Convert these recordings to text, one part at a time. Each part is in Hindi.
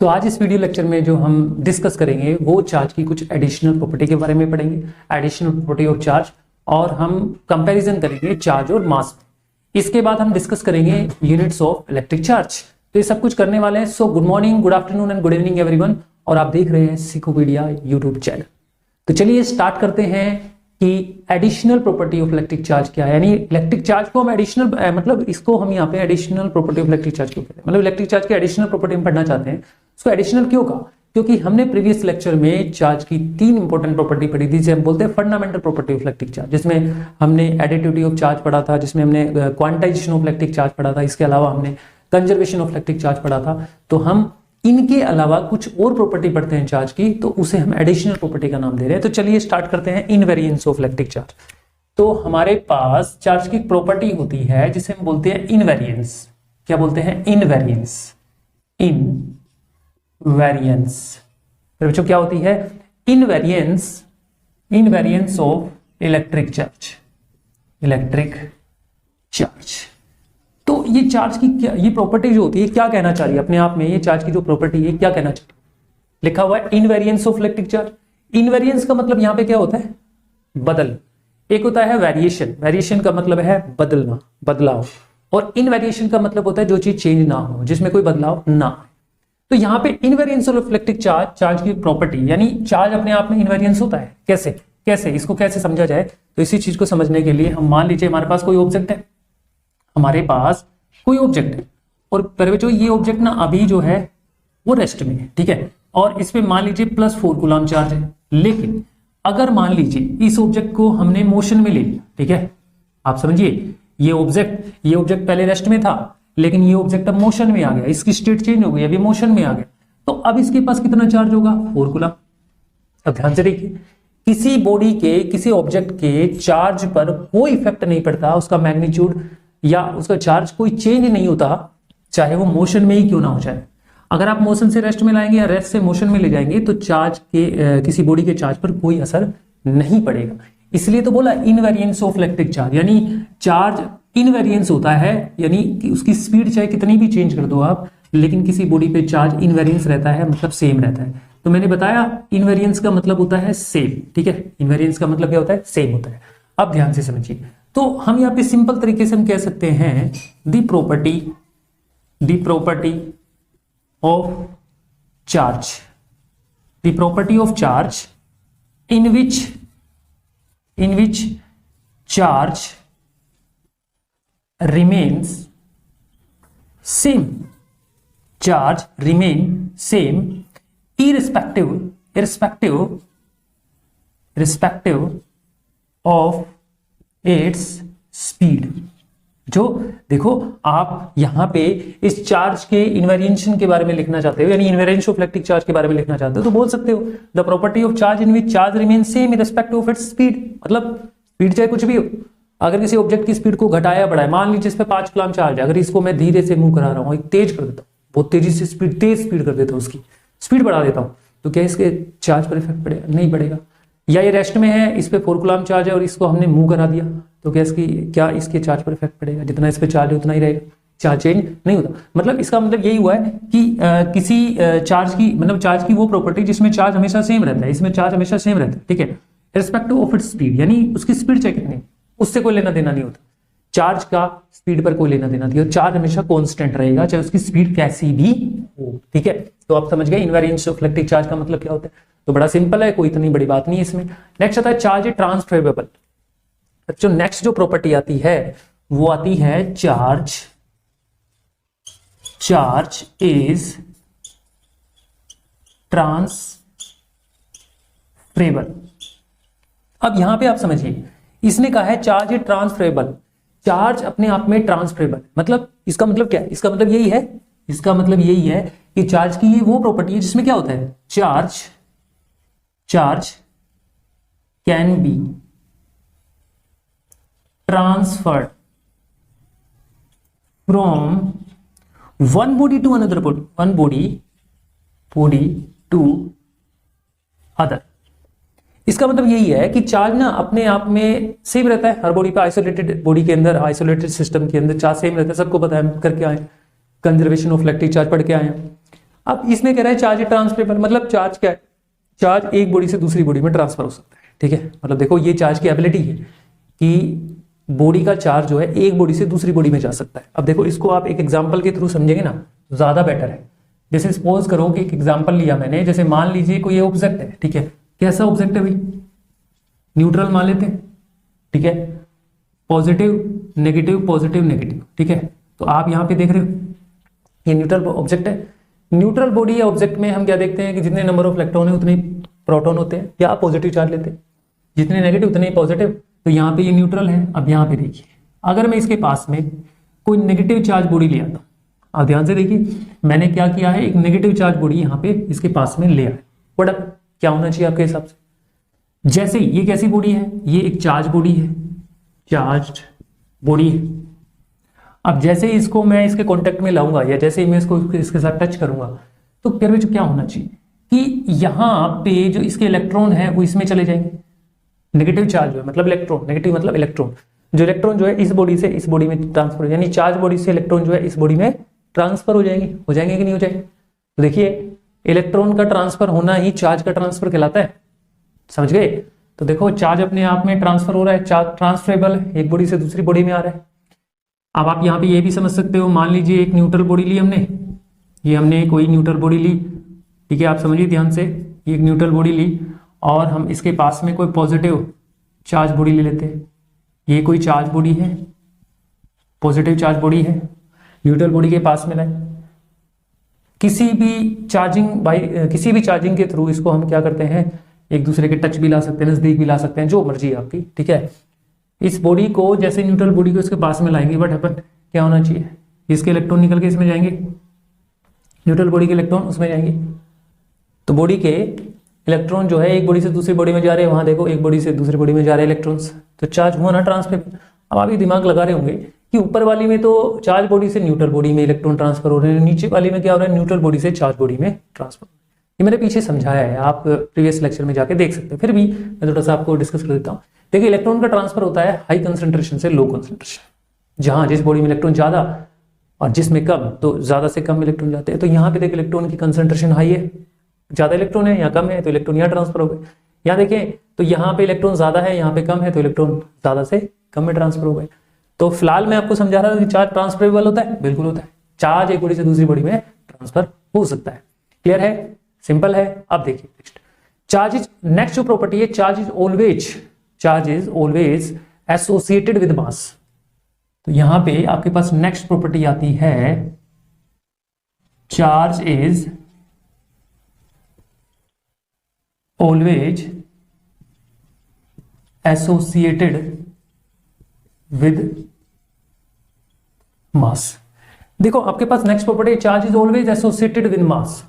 तो आज इस वीडियो लेक्चर में जो हम डिस्कस करेंगे वो चार्ज की कुछ एडिशनल प्रॉपर्टी के बारे में पढ़ेंगे, एडिशनल प्रॉपर्टी ऑफ चार्ज, और हम कंपैरिजन करेंगे चार्ज और मास। इसके बाद हम डिस्कस करेंगे यूनिट्स ऑफ इलेक्ट्रिक चार्ज। तो ये सब कुछ करने वाले हैं। So good morning, good afternoon and good evening everyone, और आप देख रहे हैं सिकोपीडिया यूट्यूब चैनल। तो चलिए स्टार्ट करते हैं कि additional property of electric charge क्या है। यानी इलेक्ट्रिक चार्ज को हम एडिशनल मतलब इसको हम यहाँ पे additional property of electric charge क्यों कहते हैं, मतलब इलेक्ट्रिक चार्ज की एडिशनल प्रॉपर्टी हम पढ़ना चाहते हैं। उसको एडिशनल क्यों कहा? क्योंकि हमने प्रीवियस लेक्चर में चार्ज की तीन इंपॉर्टेंट प्रॉपर्टी पढ़ी थी, जिसे हम बोलते हैं fundamental property of electric charge, जिसमें हमने एडिटिविटी ऑफ चार्ज पढ़ा था, जिसमें हमने क्वांटाइजेशन ऑफ इलेक्ट्रिक चार्ज पढ़ा था, इसके अलावा हमने कंजर्वेशन ऑफ इलेक्ट्रिक चार्ज पढ़ा था। तो हम इनके अलावा कुछ और प्रॉपर्टी पढ़ते हैं चार्ज की, तो उसे हम एडिशनल प्रॉपर्टी का नाम दे रहे हैं। तो चलिए स्टार्ट करते हैं इनवेरिएंस ऑफ इलेक्ट्रिक चार्ज। तो हमारे पास चार्ज की प्रॉपर्टी होती है जिसे हम बोलते हैं इनवेरिएंस। क्या बोलते हैं? इनवेरिएंस। इनवेरिएंस बच्चों क्या होती है? Invariance, invariance of electric charge, electric charge. तो ये चार्ज की क्या, ये प्रॉपर्टी जो होती है क्या कहना चाह रही है अपने आप में? ये चार्ज की जो प्रॉपर्टी है क्या कहना चाह रही है? लिखा हुआ है invariance of electric charge. Invariance का मतलब यहां पे क्या होता है? बदल। एक होता है वेरिएशन, वेरिएशन का मतलब है बदलना, बदलाव, और इनवेरिएशन का मतलब होता है जो चीज चेंज ना हो, जिसमें कोई बदलाव ना हो। तो यहां पे invariance of electric charge, charge की प्रॉपर्टी, यानी चार्ज अपने आप में इनवेरिएंस होता है। कैसे कैसे इसको कैसे समझा जाए? तो इसी चीज को समझने के लिए हम मान लीजिए हमारे पास कोई ऑब्जेक्ट है, हमारे पास कोई ऑब्जेक्ट है, और बच्चों ये ऑब्जेक्ट ना अभी जो है वो रेस्ट में है, ठीक है, और इस पे मान लीजिए +4 कूलम चार्ज है। लेकिन अगर मान लीजिए इस ऑब्जेक्ट को हमने मोशन में ले लिया, ठीक है, आप समझिए, ये ऑब्जेक्ट पहले रेस्ट में था, लेकिन ये ऑब्जेक्ट अब मोशन में आ गया, इसकी स्टेट चेंज हो गई, अभी मोशन में आ गया, तो अब इसके पास कितना चार्ज होगा? 4 कूलम। अब ध्यान से देखिए, किसी बॉडी के, किसी ऑब्जेक्ट के चार्ज पर कोई इफेक्ट नहीं पड़ता, उसका मैग्नीट्यूड या उसका चार्ज कोई चेंज नहीं होता, चाहे वो मोशन में ही क्यों ना हो जाए। अगर आप मोशन से रेस्ट में लाएंगे या रेस्ट से मोशन में ले जाएंगे तो चार्ज के किसी बॉडी के चार्ज पर कोई असर नहीं पड़ेगा। इसलिए तो बोला इनवेरिएंस ऑफ इलेक्ट्रिक चार्ज, यानी चार्ज इनवेरिएंस होता है, यानी कि उसकी स्पीड चाहे कितनी भी चेंज कर दो आप, लेकिन किसी बॉडी पे चार्ज इनवेरिएंस रहता है, मतलब सेम रहता है। तो मैंने बताया इनवेरिएंस का मतलब होता है सेम, ठीक है, इनवेरिएंस का मतलब क्या होता है? सेम होता है। अब ध्यान से समझिए, तो हम यहाँ पे सिंपल तरीके से हम कह सकते हैं the property of charge, the property of charge in which charge remains same, charge remain same irrespective of its speed। जो देखो, आप यहां पे इस चार्ज के इनवेरिएशन के बारे में लिखना चाहते हो, यानी इनवेरिएंस ऑफ इलेक्ट्रिक चार्ज के बारे में लिखना चाहते हो, तो बोल सकते हो the property of charge in which charge remain same in respect of its speed. मतलब स्पीड चाहे कुछ भी हो, अगर किसी ऑब्जेक्ट की स्पीड को घटाया बढ़ाया, मान लीजिए इस पे 5 कूलम चार्ज है, अगर इसको मैं धीरे से मूव करा रहा हूँ, एक तेज कर देता हूँ, बहुत तेजी से तेज स्पीड कर देता हूँ, उसकी स्पीड बढ़ा देता हूँ, तो क्या इसके चार्ज पर इफेक्ट पड़ेगा? नहीं पड़ेगा। या ये रेस्ट में है, इस पे 4 कूलम चार्ज है और इसको हमने मूव करा दिया, तो क्या इसके चार्ज पर इफेक्ट पड़ेगा? जितना इस पे चार्ज है उतना ही रहेगा, चार्ज चेंज नहीं होता। मतलब इसका मतलब यही हुआ है कि किसी चार्ज की, मतलब चार्ज की वो प्रॉपर्टी जिसमें चार्ज हमेशा सेम रहता है, इसमें चार्ज हमेशा सेम रहता है, ठीक है, रिस्पेक्टिव ऑफ इट्स स्पीड, यानी उसकी स्पीड चाहे कितनी, उससे कोई लेना देना नहीं होता। चार्ज का स्पीड पर कोई लेना देना नहीं, चार्ज हमेशा कॉन्स्टेंट रहेगा, चाहे उसकी स्पीड कैसी भी हो, ठीक है। तो आप समझ गए इनवेरिएंस ऑफ इलेक्ट्रिक चार्ज का मतलब क्या होता है। तो बड़ा सिंपल है, कोई इतनी बड़ी बात नहीं है इसमें। नेक्स्ट आता है चार्ज ट्रांसफरेबल। जो नेक्स्ट जो प्रॉपर्टी आती है वो आती है चार्ज इज ट्रांसफरेबल। अब यहां पे आप समझिए, इसने कहा है चार्ज इज ट्रांसफरेबल, चार्ज अपने आप में ट्रांसफरेबल, मतलब इसका मतलब क्या है? इसका मतलब यही है कि चार्ज की ये वो प्रॉपर्टी है जिसमें क्या होता है? Charge can be transferred from one body to another body, to other. इसका मतलब यही है कि चार्ज ना अपने आप में सेम रहता है हर बॉडी पे, आइसोलेटेड बॉडी के अंदर, आइसोलेटेड सिस्टम के अंदर चार्ज सेम रहता है, सबको पता है, हम करके आए कंजर्वेशन ऑफ इलेक्ट्रिक चार्ज पढ़ के आए हैं। अब इसमें कह रहा है चार्ज ट्रांसफरेबल, मतलब चार्ज क्या है, चार्ज एक बॉडी से दूसरी बॉडी में ट्रांसफर हो सकता है, ठीक है। मतलब देखो ये चार्ज की एबिलिटी है कि बॉडी का चार्ज जो है एक बॉडी से दूसरी बॉडी में जा सकता है। अब देखो इसको आप एक एग्जांपल के थ्रू समझेंगे ना तो ज्यादा बेटर है। जैसे सपोज करो कि एक एग्जांपल लिया मैंने, जैसे मान लीजिए कोई ऑब्जेक्ट है, ठीक है, कैसा ऑब्जेक्ट है भाई, न्यूट्रल मान लेते हैं, ठीक है, पॉजिटिव नेगेटिव पॉजिटिव नेगेटिव, ठीक है। तो आप यहाँ पे देख रहे हो ये न्यूट्रल ऑब्जेक्ट है। न्यूट्रल बॉडी या ऑब्जेक्ट में हम क्या देखते हैं कि जितने नंबर ऑफ इलेक्ट्रॉन है उतने प्रोटॉन होते हैं, या पॉजिटिव चार्ज लेते हैं, जितने नेगेटिव उतने ही पॉजिटिव। तो यहाँ पे ये न्यूट्रल है। अब यहाँ पे देखिए अगर मैं इसके पास में कोई नेगेटिव चार्ज बॉडी ले आता हूँ, आप ध्यान से देखिए मैंने क्या किया है, एक नेगेटिव चार्ज बॉडी यहाँ पे इसके पास में ले आया। बट अब क्या होना चाहिए आपके हिसाब से, जैसे ये कैसी बॉडी है, ये एक चार्ज बॉडी है, चार्ज बॉडी है। अब जैसे ही इसको मैं इसके कांटेक्ट में लाऊंगा या जैसे ही मैं इसको इसके साथ टच करूंगा तो फिर क्या होना चाहिए कि यहाँ पे जो इसके इलेक्ट्रॉन है वो इसमें चले जाएंगे। नेगेटिव चार्ज है मतलब इलेक्ट्रॉन, नेगेटिव मतलब इलेक्ट्रॉन, जो इलेक्ट्रॉन जो है इस बॉडी से इस बॉडी में ट्रांसफर, यानी चार्ज बॉडी से इलेक्ट्रॉन जो है इस बॉडी में ट्रांसफर हो जाएंगे कि नहीं हो जाएंगे। तो देखिए इलेक्ट्रॉन का ट्रांसफर होना ही चार्ज का ट्रांसफर कहलाता है, समझ गए। तो देखो चार्ज अपने आप में ट्रांसफर हो रहा है, चार्ज ट्रांसफरेबल है, एक बॉडी से दूसरी बॉडी में आ रहा है। अब आप यहाँ पे ये भी समझ सकते हो, मान लीजिए एक न्यूट्रल बॉडी ली हमने, ये हमने कोई न्यूट्रल बॉडी ली, ठीक है, आप समझिए ध्यान से, ये एक न्यूट्रल बॉडी ली और हम इसके पास में कोई पॉजिटिव चार्ज बॉडी ले लेते हैं। ये कोई चार्ज बॉडी है, पॉजिटिव चार्ज बॉडी है, न्यूट्रल बॉडी के पास में लाए। किसी भी चार्जिंग के थ्रू इसको हम क्या करते हैं, एक दूसरे के टच भी ला सकते हैं, नजदीक भी ला सकते हैं, जो मर्जी आपकी, ठीक है। इस बॉडी को जैसे न्यूट्रल बॉडी को इसके पास में लाएंगे, बट हैपन क्या होना चाहिए, इसके इलेक्ट्रॉन निकल के इसमें जाएंगे, न्यूट्रल बॉडी के इलेक्ट्रॉन उसमें जाएंगे। तो बॉडी के इलेक्ट्रॉन जो है एक बॉडी से दूसरी बॉडी में जा रहे हैं, वहां देखो एक बॉडी से दूसरी बॉडी में जा रहे हैं इलेक्ट्रॉन्स, तो चार्ज हुआ ना ट्रांसफर। अब आप ये दिमाग लगा रहे होंगे कि ऊपर वाली में तो चार्ज बॉडी से न्यूट्रल बॉडी में इलेक्ट्रॉन ट्रांसफर हो रहे हैं, नीचे वाली में क्या हो रहा है, न्यूट्रल बॉडी से चार्ज बॉडी में ट्रांसफर। ये मैंने पीछे समझाया है, आप प्रीवियस लेक्चर में जाके देख सकते हैं, फिर भी मैं थोड़ा सा आपको डिस्कस कर देता हूँ। देखिए इलेक्ट्रॉन का ट्रांसफर होता है हाई कंसंट्रेशन से लो कंसंट्रेशन, जहां जिस बॉडी में इलेक्ट्रॉन ज्यादा और जिसमें कम, तो ज्यादा से कम इलेक्ट्रॉन जाते हैं। तो यहाँ पे देखिए इलेक्ट्रॉन की कंसंट्रेशन हाई है, ज्यादा इलेक्ट्रॉन है, यहाँ कम है, तो इलेक्ट्रॉन यहाँ ट्रांसफर हो गए। यहाँ देखें तो यहाँ पे इलेक्ट्रॉन ज्यादा है, यहाँ पे कम है, तो इलेक्ट्रॉन ज्यादा से कम में ट्रांसफर हो गए। तो फिलहाल मैं आपको समझा रहा हूँ कि चार्ज ट्रांसफरेबल होता है, बिल्कुल होता है, चार्ज एक बॉडी से दूसरी बॉडी में ट्रांसफर हो सकता है। क्लियर है, सिंपल है। अब देखिए नेक्स्ट चार्ज इज, नेक्स्ट जो प्रॉपर्टी है, charge is always associated with mass. तो यहां पे आपके पास नेक्स्ट प्रॉपर्टी आती है, charge is always associated with mass. देखो आपके पास next property, charge is always associated with mass,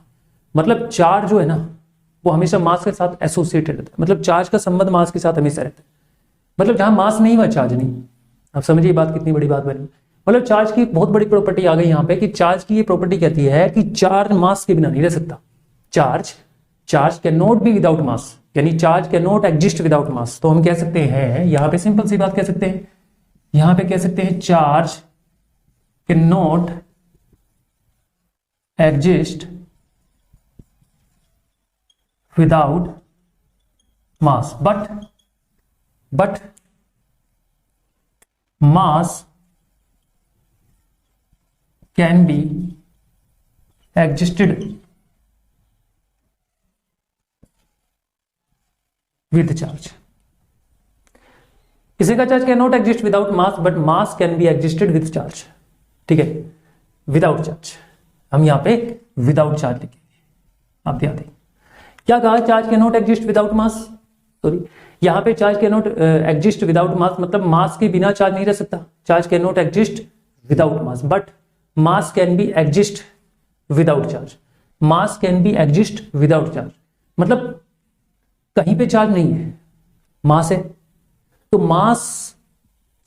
मतलब चार्ज जो है ना वो हमेशा मास के साथ एसोसिएटेड रहता है, मतलब चार्ज का संबंध मास के साथ हमेशा रहता है। मतलब जहां मास नहीं वह चार्ज नहीं। आप समझिए बात कितनी बड़ी बात बनी। मतलब चार्ज की बहुत बड़ी प्रॉपर्टी आ गई यहाँ पे कि चार्ज की ये प्रॉपर्टी कहती है कि चार्ज मास के बिना नहीं रह सकता। Charge can not be without mass, यानी charge can not exist without mass. तो हम कह सकते हैं यहाँ पे सिंपल सी बात कह सकते हैं, यहाँ पे कह सकते हैं charge can not exist without mass, but mass can be existed with charge. किसी का charge can not exist without mass, but mass can B existed with charge, ठीक है, विदाउट चार्ज। हम यहां पे विदाउट चार्ज लिखेंगे, आप ध्यान दें क्या कहा, charge can not exist without mass, sorry यहां पे charge can not exist without mass, मतलब मास के बिना चार्ज नहीं रह सकता। Charge can not exist without mass, but mass can be exist without charge. Mass can be exist without charge, मतलब कहीं पे चार्ज नहीं है, मास है, तो मास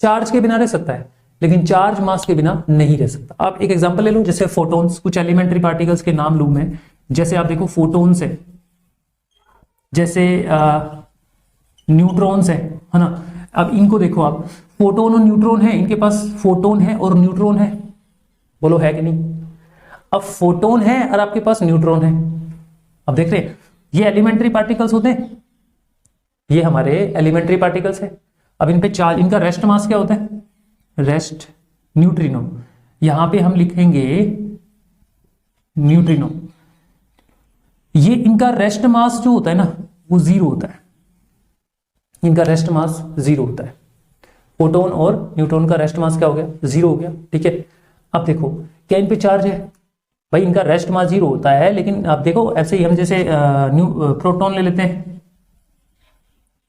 चार्ज के बिना रह सकता है, लेकिन चार्ज मास के बिना नहीं रह सकता। आप एक एग्जांपल ले लो, जैसे फोटोन्स, कुछ एलिमेंट्री पार्टिकल्स के नाम लूं मैं, जैसे आप देखो फोटोन्स है, जैसे न्यूट्रॉन्स है ना। अब इनको देखो आप, फोटोन और न्यूट्रॉन है, इनके पास फोटोन है और न्यूट्रॉन है, बोलो है कि नहीं। अब फोटोन है और आपके पास न्यूट्रॉन है। अब देख रहे हैं ये एलिमेंट्री पार्टिकल्स होते हैं, ये हमारे एलिमेंट्री पार्टिकल्स है। अब इन पे चार्ज, इनका रेस्ट मास क्या होता है? Rest neutrino. यहां पे हम लिखेंगे न्यूट्रिनो। ये इनका रेस्ट मास जो होता है ना वो 0 होता है, इनका रेस्ट मास 0 होता है। फोटोन और न्यूट्रॉन का रेस्ट मास क्या हो गया? 0 हो गया। ठीक है, अब देखो क्या इन पे चार्ज है? भाई इनका रेस्ट मास 0 होता है, लेकिन आप देखो ऐसे ही हम जैसे प्रोटॉन ले लेते हैं,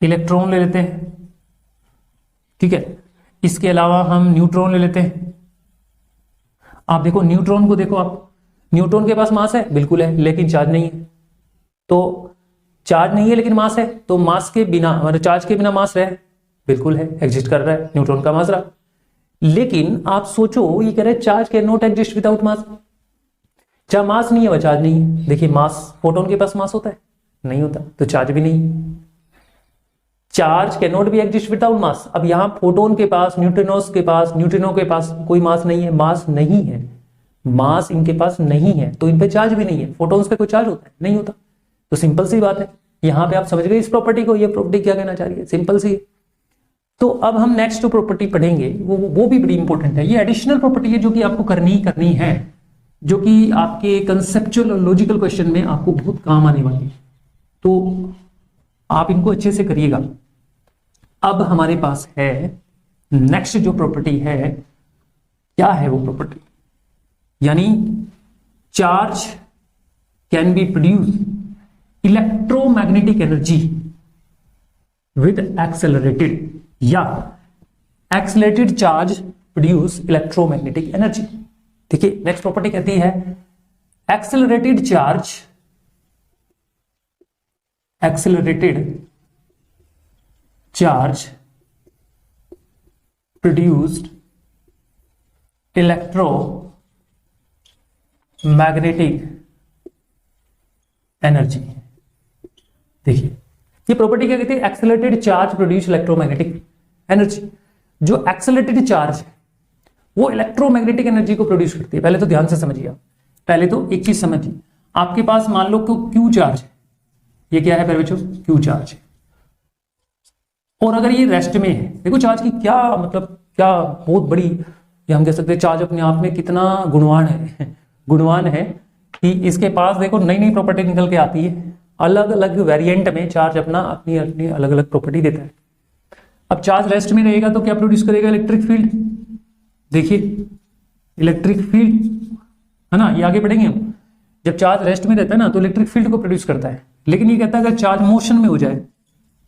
इलेक्ट्रॉन ले लेते हैं, ठीक है, इसके अलावा हम न्यूट्रॉन ले लेते हैं। आप देखो न्यूट्रॉन को देखो, आप न्यूट्रॉन के पास मास है, बिल्कुल है, लेकिन चार्ज नहीं है। तो चार्ज नहीं है लेकिन मास है, तो मास के बिना मतलब चार्ज के बिना मास रहे, बिल्कुल है, एग्जिस्ट कर रहा है, न्यूट्रॉन का मास रहा। लेकिन आप सोचो ये कह रहे हैं charge can not exist without mass. जहां मास नहीं है वह चार्ज नहीं है। देखिए मास, फोटोन के पास मास होता है? नहीं होता, तो चार्ज भी नहीं। Charge can not be exist without mass. अब यहां फोटोन के पास, न्यूट्रिनोस के पास, न्यूट्रिनो के पास कोई मास नहीं है, मास नहीं है, मास इनके पास नहीं है, तो इन पे चार्ज भी नहीं है। फोटोन्स पे कोई चार्ज होता है? नहीं होता। तो सिंपल सी बात है, यहां पे आप समझ गए इस प्रॉपर्टी को, ये प्रॉपर्टी क्या कहना चाह रही है, सिंपल सी है। तो अब हम नेक्स्ट जो प्रॉपर्टी पढ़ेंगे वो भी बड़ी इंपॉर्टेंट है। ये एडिशनल प्रॉपर्टी है जो कि आपको करनी है, जो कि आपके कंसेप्चुअल और लॉजिकल क्वेश्चन में आपको बहुत काम आने वाली है, तो आप इनको अच्छे से करिएगा। अब हमारे पास है नेक्स्ट जो प्रॉपर्टी है, क्या है वो प्रॉपर्टी? यानी charge can be produce electromagnetic energy with accelerated, या accelerated charge produce electromagnetic energy. देखिए नेक्स्ट प्रॉपर्टी कहती है accelerated charge produced electromagnetic energy. देखिए ये प्रॉपर्टी क्या कहती है? Accelerated charge produce electromagnetic energy. जो एक्सेलरेटेड चार्ज है वो इलेक्ट्रोमैग्नेटिक एनर्जी को प्रोड्यूस करती है। पहले तो ध्यान से समझिए, पहले तो एक चीज समझिए, आपके पास मान लो क्यू चार्ज है, ये क्या है मेरे बच्चों? क्यू चार्ज है। और अगर ये रेस्ट में है, देखो चार्ज की क्या मतलब, क्या बहुत बड़ी, ये हम कह सकते हैं चार्ज अपने आप में कितना गुणवान है कि इसके पास देखो नई नई प्रॉपर्टी निकल के आती है, अलग अलग वेरिएंट में चार्ज अपनी अलग अलग प्रॉपर्टी देता है। अब चार्ज रेस्ट में रहेगा तो क्या प्रोड्यूस करेगा? Electric field. देखिए इलेक्ट्रिक फील्ड है ना, ये आगे बढ़ेंगे हम। जब चार्ज रेस्ट में रहता है ना तो इलेक्ट्रिक फील्ड को प्रोड्यूस करता है। लेकिन ये कहता है अगर चार्ज मोशन में हो जाए,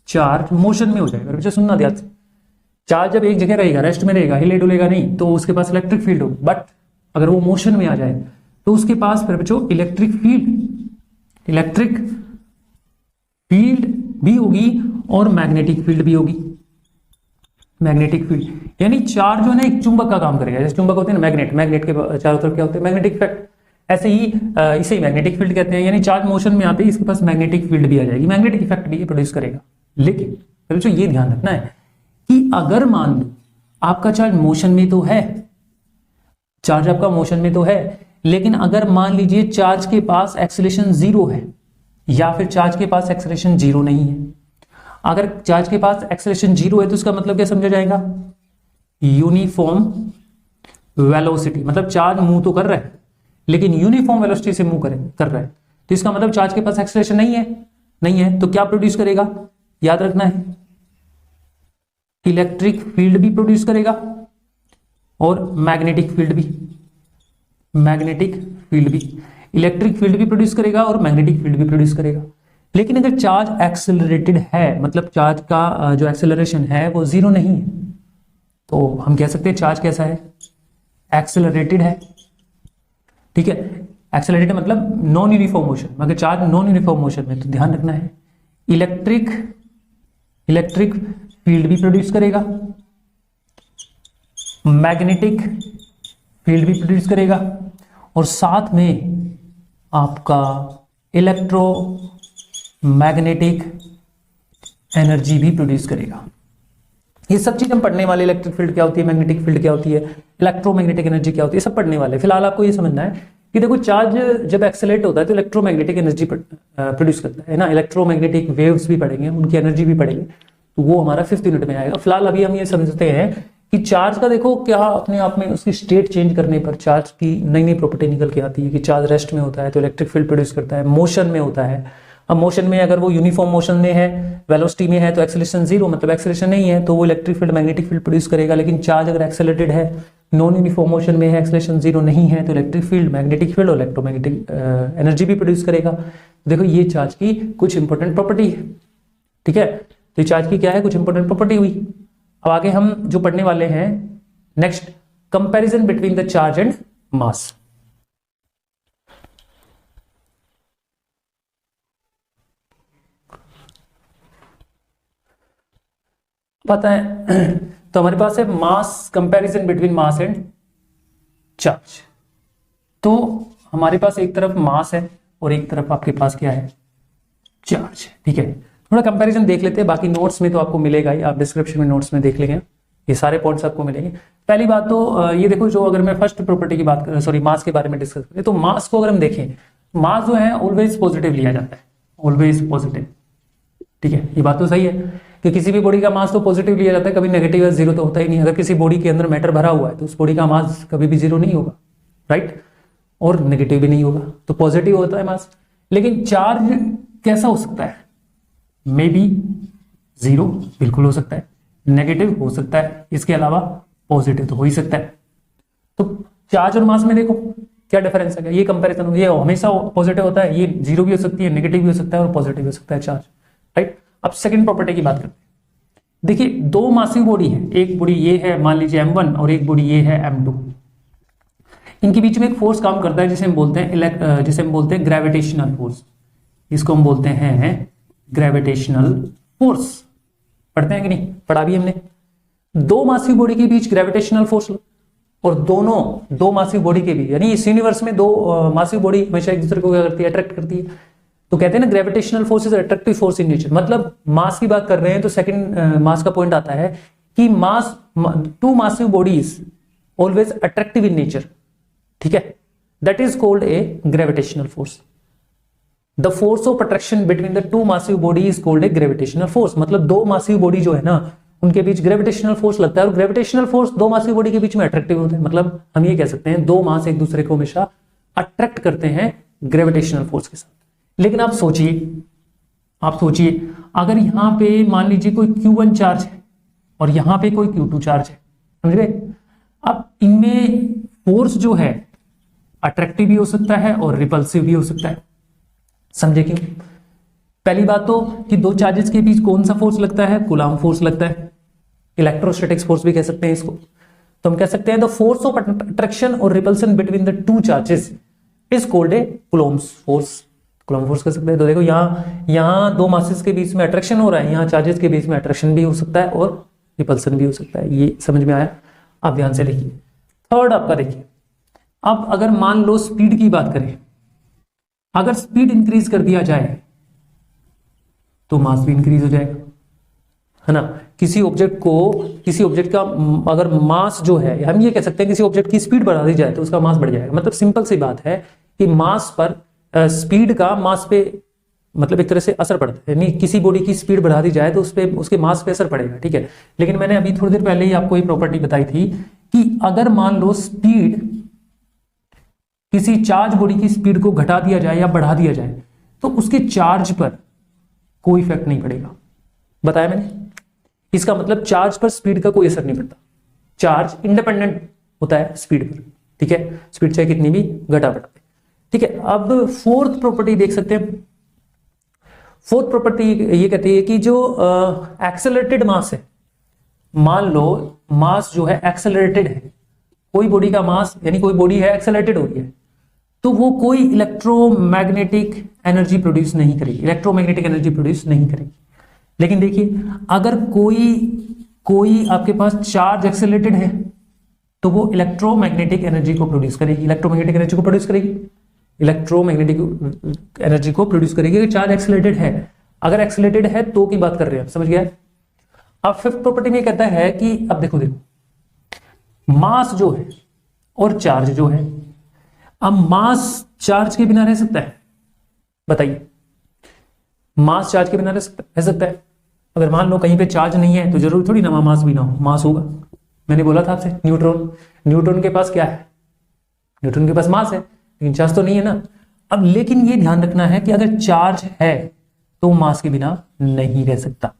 चार्ज मोशन में हो जाएगा, बच्चे सुनना ध्यान से, चार्ज जब एक जगह रहेगा, रेस्ट में रहेगा, हिले डुलेगा नहीं, तो उसके पास इलेक्ट्रिक फील्ड हो। बट अगर वो मोशन में आ जाए तो उसके पास फिर बच्चों इलेक्ट्रिक फील्ड भी होगी और मैग्नेटिक फील्ड भी होगी। मैग्नेटिक फील्ड यानी चार्ज जो है ना एक चुंबक का काम करेगा। जैसे चुंबक होते हैं ना मैग्नेट के चारों तरफ क्या होते हैं? Magnetic effect. ऐसे ही इसे ही मैग्नेटिक फील्ड कहते हैं। यानी चार्ज मोशन में आते ही इसके पास मैग्नेटिक फील्ड भी आ जाएगी, मैग्नेटिक इफेक्ट भी प्रोड्यूस करेगा। लेकिन बच्चों ये ध्यान रखना है कि अगर मान लो आपका चार्ज मोशन में तो है, चार्ज आपका मोशन में तो है, लेकिन अगर मान लीजिए चार्ज के पास एक्सेलरेशन 0 है, या फिर चार्ज के पास एक्सेलरेशन 0 नहीं है। अगर चार्ज के पास एक्सेलरेशन 0 है तो इसका मतलब क्या समझा जाएगा? Uniform velocity. मतलब चार्ज मूव तो कर रहा है लेकिन यूनिफॉर्म वेलोसिटी से मूव कर रहा है, तो इसका मतलब चार्ज के पास एक्सेलरेशन नहीं है। तो क्या प्रोड्यूस करेगा? याद रखना है, इलेक्ट्रिक फील्ड भी प्रोड्यूस करेगा और मैग्नेटिक फील्ड भी। इलेक्ट्रिक फील्ड भी प्रोड्यूस करेगा और मैग्नेटिक फील्ड भी प्रोड्यूस करेगा। लेकिन अगर चार्ज एक्सेलरेटेड है, मतलब चार्ज का जो एक्सेलरेशन है वो 0 नहीं है, तो हम कह सकते हैं चार्ज कैसा है? एक्सेलरेटेड है। ठीक है, एक्सेलरेटेड मतलब नॉन यूनिफॉर्म मोशन। अगर चार्ज नॉन यूनिफॉर्म मोशन में, तो ध्यान रखना है इलेक्ट्रिक फील्ड भी प्रोड्यूस करेगा, मैग्नेटिक फील्ड भी प्रोड्यूस करेगा, और साथ में आपका इलेक्ट्रोमैग्नेटिक एनर्जी भी प्रोड्यूस करेगा। ये सब चीज हम पढ़ने वाले, इलेक्ट्रिक फील्ड क्या होती है, मैग्नेटिक फील्ड क्या होती है, इलेक्ट्रोमैग्नेटिक एनर्जी क्या होती है, सब पढ़ने वाले। फिलहाल आपको ये समझना है कि देखो चार्ज जब एक्सेलरेट होता है तो इलेक्ट्रोमैग्नेटिक एनर्जी प्रोड्यूस करता है ना, इलेक्ट्रोमैग्नेटिक वेव्स भी पढ़ेंगे, उनकी एनर्जी भी पढ़ेंगे, तो वो हमारा 5th यूनिट में आएगा। फिलहाल अभी हम ये समझते हैं कि चार्ज का देखो क्या अपने आप में उसकी स्टेट चेंज करने पर चार्ज की नई नई प्रॉपर्टी निकल के आती है कि चार्ज रेस्ट में होता है तो इलेक्ट्रिक फील्ड प्रोड्यूस करता है, मोशन में होता है। अब मोशन में अगर वो यूनिफॉर्म मोशन में है, वेलोसिटी में है, तो एक्सेलरेशन जीरो, मतलब एक्सेलरेशन नहीं है तो वो electric field magnetic field produce करेगा। लेकिन चार्ज अगर एक्सेलरेटेड है, नॉन यूनिफॉर्म मोशन में है, एक्सेलरेशन जीरो नहीं है, तो इलेक्ट्रिक फील्ड, मैग्नेटिक फील्ड और इलेक्ट्रोमैग्नेटिक एनर्जी भी प्रोड्यूस करेगा। देखो ये चार्ज की कुछ इंपॉर्टेंट प्रॉपर्टी है, ठीक है। तो चार्ज की क्या है, कुछ इंपॉर्टेंट प्रॉपर्टी हुई। अब आगे हम जो पढ़ने वाले हैं next, comparison between the charge and mass. पता है तो हमारे पास है mass, comparison between mass and charge. तो हमारे पास एक तरफ मास है और एक तरफ आपके पास क्या है, चार्ज, ठीक है। थोड़ा कंपैरिजन देख लेते हैं, बाकी नोट्स में तो आपको मिलेगा ही, आप डिस्क्रिप्शन में नोट्स में देख लेंगे, ये सारे पॉइंट्स आपको मिलेंगे। पहली बात तो ये देखो, जो अगर मैं फर्स्ट प्रॉपर्टी की बात करें, सॉरी मास के बारे में डिस्कस करें, तो मास को अगर हम देखें, मास जो है ऑलवेज पॉजिटिव लिया जाता है, ऑलवेज पॉजिटिव, ठीक है। ये बात तो सही है कि किसी भी बॉडी का मास तो पॉजिटिव लिया जाता है, कभी नेगेटिव या जीरो तो होता ही नहीं। अगर किसी बॉडी के अंदर मैटर भरा हुआ है तो उस बॉडी का मास कभी भी जीरो नहीं होगा, राइट, और नेगेटिव भी नहीं होगा, तो पॉजिटिव होता है मास। लेकिन चार्ज कैसा हो सकता है, मे बी जीरो बिल्कुल हो सकता है, नेगेटिव हो सकता है, इसके अलावा पॉजिटिव तो हो ही सकता है। तो चार्ज और मास में देखो क्या डिफरेंस है, ये कंपैरिजन हो, ये हमेशा पॉजिटिव होता है, ये जीरो भी हो सकती है, नेगेटिव भी हो सकता है और पॉजिटिव भी हो सकता है चार्ज, राइट। अब सेकंड प्रॉपर्टी की बात करते हैं। देखिए दो मासिव बॉडी है, एक बॉडी ये है मान लीजिए m1 और एक बॉडी ये है m2। इनके बीच में एक फोर्स काम करता है जिसे हम बोलते हैं ग्रेविटेशनल फोर्स। इसको हम बोलते हैं ग्रेविटेशनल फोर्स। पढ़ते हैं कि नहीं, पढ़ा भी हमने। दो मासिव बॉडी के बीच ग्रेविटेशनल फोर्स, और दोनों दो मासिव बॉडी के बीच, यानी इस यूनिवर्स में दो मासिव बॉडी हमेशा एक दूसरे को क्या करती है, अट्रैक्ट करती है। तो कहते हैं ना gravitational force is attractive force in nature. मतलब मास की बात कर रहे हैं तो सेकंड मास का पॉइंट आता है कि mass, two massive bodies always attractive in nature, ठीक है, that is called a gravitational force. The force of attraction between the two massive body is called a gravitational force. मतलब दो मासिव बॉडी जो है ना, उनके बीच ग्रेविटेशनल फोर्स लगता है, और ग्रेविटेशनल फोर्स दो मासिव बॉडी के बीच में अट्रैक्टिव होता है। मतलब हम ये कह सकते हैं दो मास एक दूसरे को हमेशा अट्रैक्ट करते हैं ग्रेविटेशनल फोर्स के साथ। लेकिन आप सोचिए अगर यहां पे मान लीजिए कोई Q1 चार्ज है और यहां पे कोई Q2 चार्ज है, समझ गए। अब इनमें फोर्स जो है अट्रैक्टिव भी हो सकता है और रिपल्सिव भी हो सकता है, समझे क्यों। पहली बात तो कि दो चार्जेस के बीच कौन सा फोर्स लगता है, कूलॉम फोर्स लगता है, इलेक्ट्रोस्टैटिक्स फोर्स भी कह सकते हैं इसको। तो हम कह सकते हैं द फोर्स ऑफ अट्रैक्शन और repulsion between the two charges is called A Coulomb's force, Coulomb force कर सकते हैं। तो देखो यहाँ दो मासेस के बीच में अट्रैक्शन हो रहा है, यहाँ चार्जेस के बीच में अट्रैक्शन भी हो सकता है और रिपल्सन भी हो सकता है। ये समझ में आया, आप ध्यान से लिखिए। थर्ड आपका देखिए, अब अगर मान लो स्पीड की बात करें, अगर स्पीड इंक्रीज कर दिया जाए तो मास भी इंक्रीज हो जाएगा, है ना। किसी ऑब्जेक्ट का अगर मास जो है, हम ये कह सकते हैं किसी ऑब्जेक्ट की स्पीड बढ़ा दी जाए तो उसका मास बढ़ जाएगा। मतलब सिंपल सी बात है कि मास पर स्पीड का मास पे मतलब एक तरह से असर पड़ता है, यानी किसी बॉडी की स्पीड बढ़ा दी जाए तो उस पे उसके मास पे असर पड़ेगा, ठीक है। लेकिन मैंने अभी थोड़ी देर पहले ही आपको ये प्रॉपर्टी बताई थी कि अगर मान लो स्पीड, किसी चार्ज बॉडी की स्पीड को घटा दिया जाए या बढ़ा दिया जाए तो उसके चार्ज पर कोई इफेक्ट नहीं पड़ेगा, बताया मैंने। इसका मतलब चार्ज पर स्पीड का कोई असर नहीं पड़ता, चार्ज इंडिपेंडेंट होता है स्पीड पर, ठीक है, स्पीड चाहे कितनी भी घटा बढ़ा, ठीक है। अब फोर्थ प्रॉपर्टी देख सकते हैं। फोर्थ प्रॉपर्टी ये कहती है कि जो एक्सेलरेटेड मास है, मान लो मास जो है एक्सेलरेटेड है, कोई बॉडी का मास, यानी कोई बॉडी है एक्सेलरेटेड हो रही है, तो वो कोई इलेक्ट्रोमैग्नेटिक एनर्जी प्रोड्यूस नहीं करेगी, इलेक्ट्रोमैग्नेटिक एनर्जी प्रोड्यूस नहीं करेगी। लेकिन देखिए अगर कोई आपके पास चार्ज एक्सेलरेटेड है तो वो इलेक्ट्रोमैग्नेटिक एनर्जी को प्रोड्यूस करेगी, इलेक्ट्रोमैग्नेटिक एनर्जी को प्रोड्यूस करेगी, इलेक्ट्रोमैग्नेटिक एनर्जी को प्रोड्यूस करेगी। चार्ज एक्सेलरेटेड है, अगर एक्सेलरेटेड है तो की बात कर रहे हैं, समझ गया। अब फिफ्थ प्रॉपर्टी में कहता है कि अब देखो मास जो है और चार्ज जो है, अब मास चार्ज के बिना रह सकता है? बताइए, मास चार्ज के बिना रह सकता है? अगर मान लो कहीं पे चार्ज नहीं है तो जरूरी थोड़ी ना मास भी ना हो, मास होगा। मैंने बोला था आपसे न्यूट्रॉन के पास क्या है? न्यूट्रॉन के पास मास है, लेकिन चार्ज तो नहीं है ना। अब लेकिन ये ध्यान रखना है कि अगर चार्ज है तो मास के बिना नहीं रह सकता।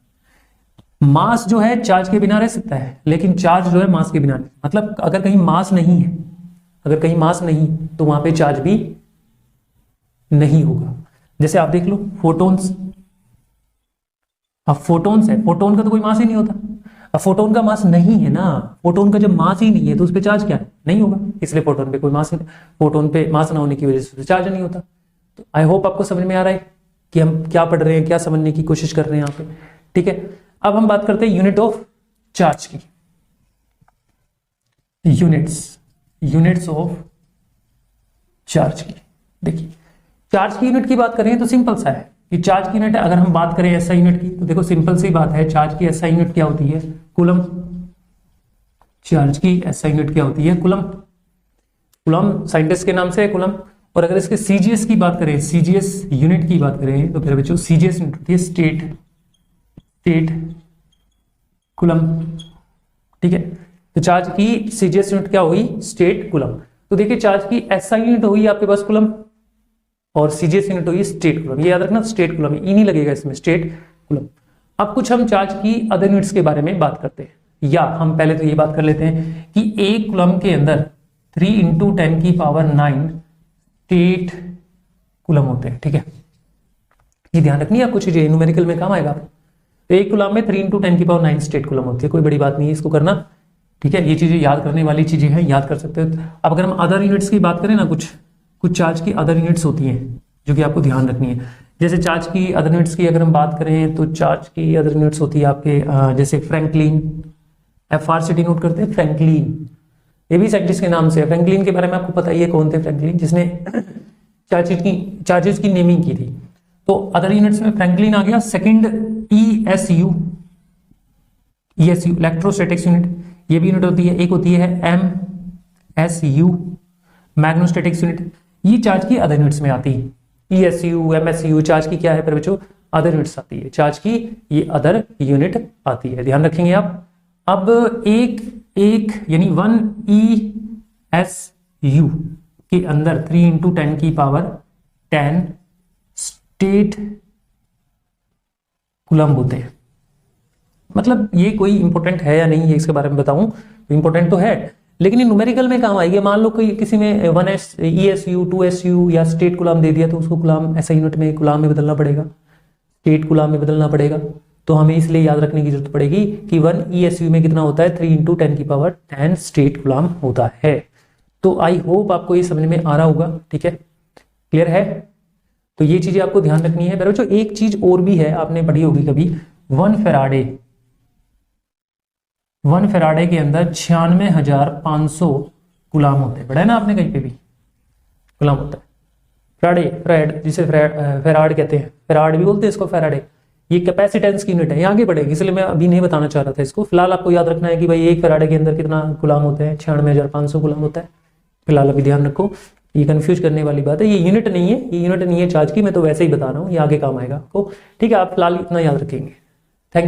मास जो है चार्ज के बिना रह सकता है, लेकिन चार्ज जो है मास के बिना नहीं। मतलब अगर कहीं मास नहीं है, अगर कहीं मास नहीं तो वहां पे चार्ज भी नहीं होगा। जैसे आप देख लो फोटॉन्स, अब फोटॉन्स है, फोटोन का तो कोई मास ही नहीं होता। अब फोटोन का मास नहीं है ना, फोटोन का जब मास ही नहीं है तो उस पर चार्ज क्या है? नहीं होगा, इसलिए फोटोन पे कोई मास नहीं, फोटोन पे मास ना होने की वजह से चार्ज नहीं होता। तो आई होप आपको समझ में आ रहा है कि हम क्या पढ़ रहे हैं, क्या समझने की कोशिश कर रहे हैं यहाँ पे। ठीक है, अब हम बात करते हैं यूनिट ऑफ चार्ज की। यूनिट्स ऑफ चार्ज की। देखिए चार्ज की यूनिट की बात करें तो सिंपल सा है कि चार्ज की यूनिट, अगर हम बात करें एसआई यूनिट की तो देखो सिंपल सी बात है, चार्ज की एसआई यूनिट क्या होती है? कूलम। चार्ज की एसआई यूनिट क्या होती है? कूलम। कूलम साइंटिस्ट के नाम से है कूलम। और अगर इसके सीजीएस की बात करें, सीजीएस यूनिट की बात करें तो फिर बच्चों सीजीएस यूनिट होती है स्टेट कूलम। ठीक है, तो चार्ज की सीजीएस यूनिट क्या हुई? State coulomb. तो देखिए चार्ज की एसआई यूनिट हुई आपके पास कूलम और सीजीएस यूनिट हुई स्टेट कूलम। ये याद रखना, स्टेट कूलम, ई नहीं लगेगा इसमें, स्टेट कूलम। अब कुछ हम चार्ज की अदर यूनिट्स के बारे में बात करते हैं, या हम पहले तो ये बात कर लेते हैं कि एक कूलम के अंदर 3 × 10⁹ स्टेट कूलम होते हैं। ठीक है, ये ध्यान रखनी है आपको चीजें, न्यूमेरिकल में काम आएगा। तो एक कूलम में 3 × 10⁹ स्टेट कूलम होती है, कोई बड़ी बात नहीं है इसको करना। ठीक है, ये चीजें याद करने वाली चीजें हैं, याद कर सकते हो। अब अगर हम अदर यूनिट्स की बात करें ना, कुछ चार्ज की अदर यूनिट्स होती हैं जो कि आपको ध्यान रखनी है। जैसे चार्ज की अदर यूनिट्स की अगर हम बात करें तो चार्ज की अदर यूनिट्स होती है आपके जैसे फ्रैंकलिन, FR नोट करते हैं, फ्रैंकलिन, ये भी साइंटिस्ट के नाम से है। फ्रैंकलिन के बारे में आपको पता ही है कौन थे फ्रैंकलिन, जिसने चार्जेस की नेमिंग की थी। तो अदर यूनिट्स में फ्रैंकलिन आ गया। सेकंड ESU इलेक्ट्रोस्टैटिक्स यूनिट, ये भी यूनिट होती है। एक होती है MSU मैग्नेटोस्टैटिक्स यूनिट, ये चार्ज की अदर यूनिट्स में आती है। ESU MSU चार्ज की क्या है पर बच्चों? अदर यूनिट्स आती है, चार्ज की ये अदर यूनिट आती है, ध्यान रखेंगे आप। अब एक यानी 1 ESU के अंदर 3 × 10⁻10 स्टेट कूलम होते हैं। मतलब ये कोई इंपॉर्टेंट है या नहीं है इसके बारे में बताऊं तो इंपॉर्टेंट तो है, लेकिन ये न्यूमेरिकल में काम आएगी। मान लो कोई किसी में 1 ESU 2 SU या स्टेट कूलम दे दिया तो उसको कूलम ऐसा यूनिट में कूलम में बदलना पड़ेगा, स्टेट कूलम में बदलना पड़ेगा। तो हमें इसलिए याद रखने की जरूरत पड़ेगी कि 1 ESU में कितना होता है? 3 × 10⁻10 स्टेट कूलम होता है। तो आई होप आपको ये समझ में आ रहा होगा। ठीक है, क्लियर है? तो ये चीजें आपको ध्यान रखनी है। बच्चों एक चीज और भी है, आपने पढ़ी होगी कभी, 1 फैराडे के अंदर 96,500 कूलम होते हैं। पढ़ा है ना आपने कहीं पे भी? कूलम होता है। फैराड जिसे फैराड कहते हैं, फैराड भी बोलते हैं इसको, फैराडे। ये कैपेसिटेंस की यूनिट है, ये आगे बढ़ेगी इसलिए मैं अभी नहीं बताना चाह रहा था इसको। फिलहाल आपको याद रखना है कि भाई एक फैराडे के अंदर कितना कूलम होते हैं? 96,500 कूलम होता है। फिलहाल अभी ध्यान रखो, ये कंफ्यूज करने वाली बात है, ये यूनिट नहीं है, ये यूनिट नहीं है चार्ज की, मैं तो वैसे ही बता रहा हूँ, ये आगे काम आएगा आपको। ठीक है, आप फिलहाल इतना याद रखेंगे।